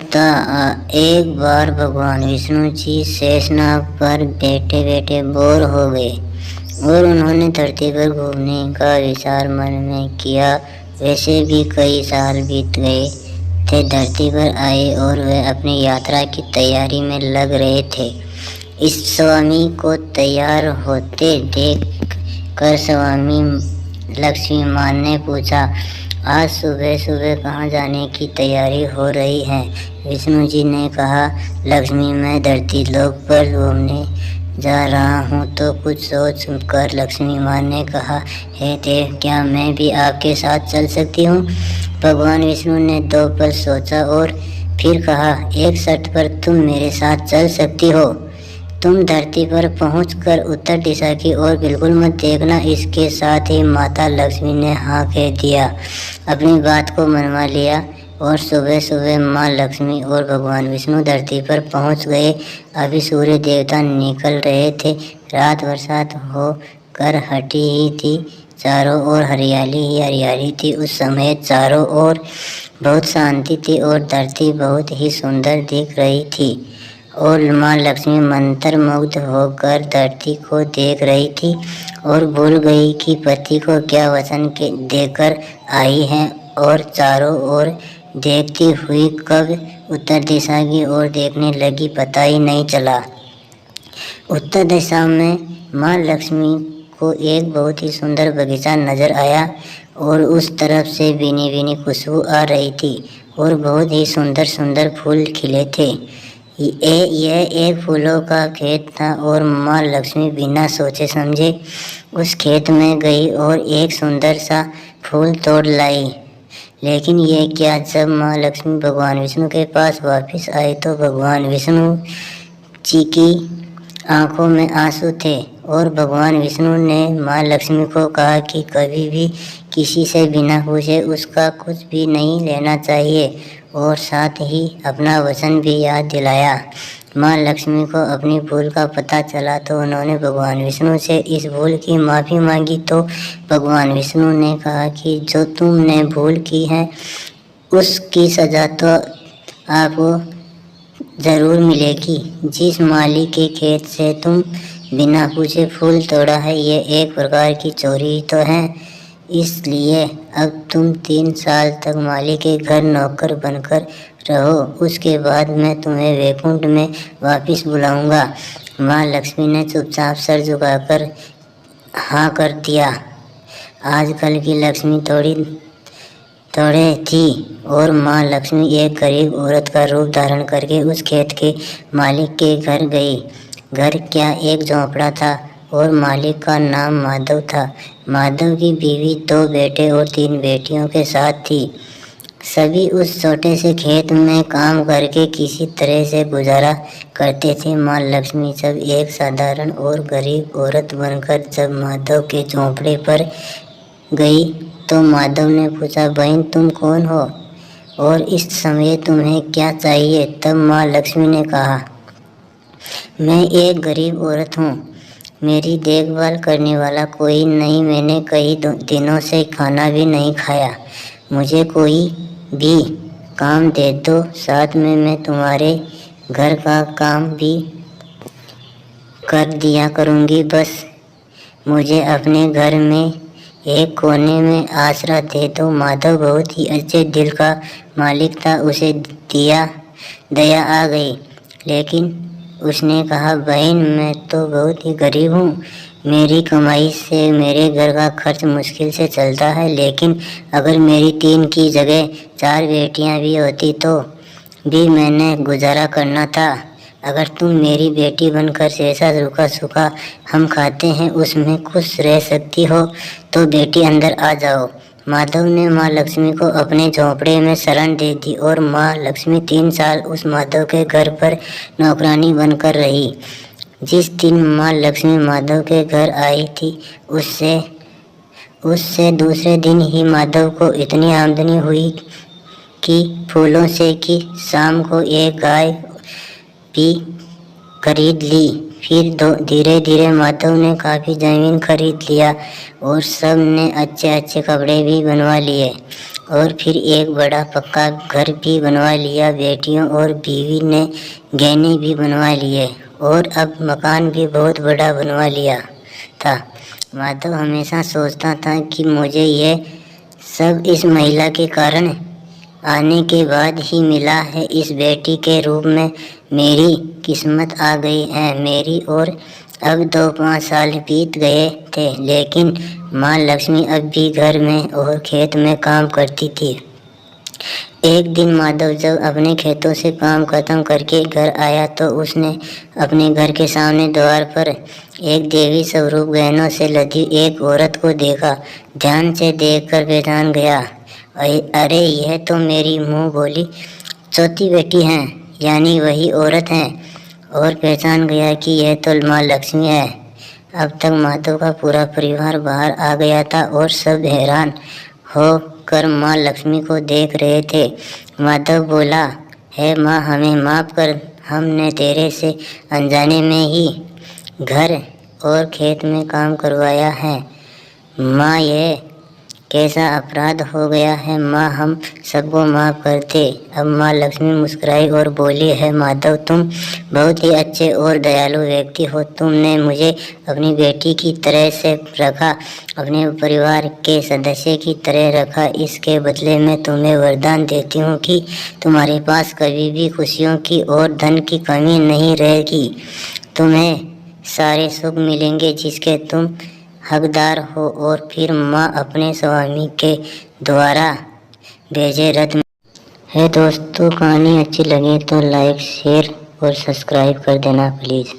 एक बार भगवान विष्णु जी शेषनाग पर बैठे बैठे बोर हो गए और उन्होंने धरती पर घूमने का विचार मन में किया। वैसे भी कई साल बीत गए थे धरती पर आए और वे अपनी यात्रा की तैयारी में लग रहे थे। इस स्वामी को तैयार होते देख कर स्वामी लक्ष्मी मान ने पूछा, आज सुबह सुबह कहाँ जाने की तैयारी हो रही है? विष्णु जी ने कहा, लक्ष्मी मैं धरती लोक पर घूमने जा रहा हूँ। तो कुछ सोच कर लक्ष्मी माँ ने कहा, हे देव, क्या मैं भी आपके साथ चल सकती हूँ? भगवान विष्णु ने 2 पल सोचा और फिर कहा, एक शर्त पर तुम मेरे साथ चल सकती हो। तुम धरती पर पहुंचकर उत्तर दिशा की ओर बिल्कुल मत देखना। इसके साथ ही माता लक्ष्मी ने हाँ कह दिया, अपनी बात को मनवा लिया और सुबह सुबह माँ लक्ष्मी और भगवान विष्णु धरती पर पहुंच गए। अभी सूर्य देवता निकल रहे थे। रात बरसात हो कर हटी ही थी। चारों ओर हरियाली ही हरियाली थी। उस समय चारों ओर बहुत शांति थी और धरती बहुत ही सुंदर दिख रही थी और माँ लक्ष्मी मंत्रमुग्ध होकर धरती को देख रही थी और भूल गई कि पति को क्या वचन देकर आई है और चारों ओर देखती हुई कब उत्तर दिशा की ओर देखने लगी पता ही नहीं चला। उत्तर दिशा में माँ लक्ष्मी को एक बहुत ही सुंदर बगीचा नजर आया और उस तरफ से भीनी भीनी खुशबू आ रही थी और बहुत ही सुंदर सुंदर फूल खिले थे। यह एक फूलों का खेत था और माँ लक्ष्मी बिना सोचे समझे उस खेत में गई और एक सुंदर सा फूल तोड़ लाई। लेकिन ये क्या, जब माँ लक्ष्मी भगवान विष्णु के पास वापस आई तो भगवान विष्णु जी की आंखों में आंसू थे और भगवान विष्णु ने माँ लक्ष्मी को कहा कि कभी भी किसी से बिना पूछे उसका कुछ भी नहीं लेना चाहिए और साथ ही अपना वचन भी याद दिलाया। माँ लक्ष्मी को अपनी भूल का पता चला तो उन्होंने भगवान विष्णु से इस भूल की माफ़ी मांगी। तो भगवान विष्णु ने कहा कि जो तुमने भूल की है उसकी सज़ा तो आपको ज़रूर मिलेगी। जिस माली के खेत से तुम बिना पूछे फूल तोड़ा है, ये एक प्रकार की चोरी तो है। इसलिए अब तुम 3 साल तक माली के घर नौकर बनकर रहो। उसके बाद मैं तुम्हें वैकुंठ में वापस बुलाऊंगा। माँ लक्ष्मी ने चुपचाप सर झुकाकर हाँ कर दिया। आजकल की लक्ष्मी थोड़े थी और माँ लक्ष्मी एक गरीब औरत का रूप धारण करके उस खेत के मालिक के घर गई। घर क्या, एक झोंपड़ा था और मालिक का नाम माधव था। माधव की बीवी 2 बेटे और 3 बेटियों के साथ थी। सभी उस छोटे से खेत में काम करके किसी तरह से गुजारा करते थे। माँ लक्ष्मी जब एक साधारण और गरीब औरत बनकर जब माधव के झोंपड़े पर गई तो माधव ने पूछा, बहन तुम कौन हो और इस समय तुम्हें क्या चाहिए? तब माँ लक्ष्मी ने कहा, मैं एक गरीब औरत हूँ, मेरी देखभाल करने वाला कोई नहीं। मैंने कई दिनों से खाना भी नहीं खाया। मुझे कोई भी काम दे दो, साथ में मैं तुम्हारे घर का काम भी कर दिया करूँगी। बस मुझे अपने घर में एक कोने में आसरा दे दो। माधव बहुत ही अच्छे दिल का मालिक था। उसे दया आ गई, लेकिन उसने कहा, बहन मैं तो बहुत ही गरीब हूँ। मेरी कमाई से मेरे घर का खर्च मुश्किल से चलता है। लेकिन अगर मेरी 3 की जगह 4 बेटियाँ भी होती तो भी मैंने गुजारा करना था। अगर तुम मेरी बेटी बनकर जैसा रूखा सूखा हम खाते हैं उसमें खुश रह सकती हो तो बेटी अंदर आ जाओ। माधव ने माँ लक्ष्मी को अपने झोंपड़े में शरण दे दी और माँ लक्ष्मी 3 साल उस माधव के घर पर नौकरानी बनकर रही। जिस दिन माँ लक्ष्मी माधव के घर आई थी उससे दूसरे दिन ही माधव को इतनी आमदनी हुई कि फूलों से कि शाम को एक गाय भी खरीद ली। फिर धीरे धीरे माधव ने काफ़ी ज़मीन खरीद लिया और सब ने अच्छे अच्छे कपड़े भी बनवा लिए और फिर एक बड़ा पक्का घर भी बनवा लिया। बेटियों और बीवी ने गहने भी बनवा लिए और अब मकान भी बहुत बड़ा बनवा लिया था। माधव हमेशा सोचता था कि मुझे यह सब इस महिला के कारण आने के बाद ही मिला है। इस बेटी के रूप में मेरी किस्मत आ गई है मेरी। और अब 2-5 साल बीत गए थे, लेकिन माँ लक्ष्मी अब भी घर में और खेत में काम करती थी। एक दिन माधव जब अपने खेतों से काम खत्म करके घर आया तो उसने अपने घर के सामने द्वार पर एक देवी स्वरूप गहनों से लदी एक औरत को देखा। ध्यान से देखकर पहचान गया। अरे यह तो मेरी मुँह बोली चौथी बेटी है, यानी वही औरत है। और पहचान गया कि यह तो माँ लक्ष्मी है। अब तक माधव का पूरा परिवार बाहर आ गया था और सब हैरान होकर माँ लक्ष्मी को देख रहे थे। माधव बोला, हे माँ, हमें माफ़ कर, हमने तेरे से अनजाने में ही घर और खेत में काम करवाया है। माँ, यह कैसा अपराध हो गया है माँ, हम सबको माफ़ कर दे। अब माँ लक्ष्मी मुस्कुराई और बोली, है माधव, तुम बहुत ही अच्छे और दयालु व्यक्ति हो। तुमने मुझे अपनी बेटी की तरह से रखा, अपने परिवार के सदस्य की तरह रखा। इसके बदले में तुम्हें वरदान देती हूँ कि तुम्हारे पास कभी भी खुशियों की और धन की कमी नहीं रहेगी। तुम्हें सारे सुख मिलेंगे जिसके तुम हकदार हो। और फिर माँ अपने स्वामी के द्वारा भेजे रथ में। है दोस्तों, कहानी अच्छी लगे तो लाइक, शेयर और सब्सक्राइब कर देना प्लीज़।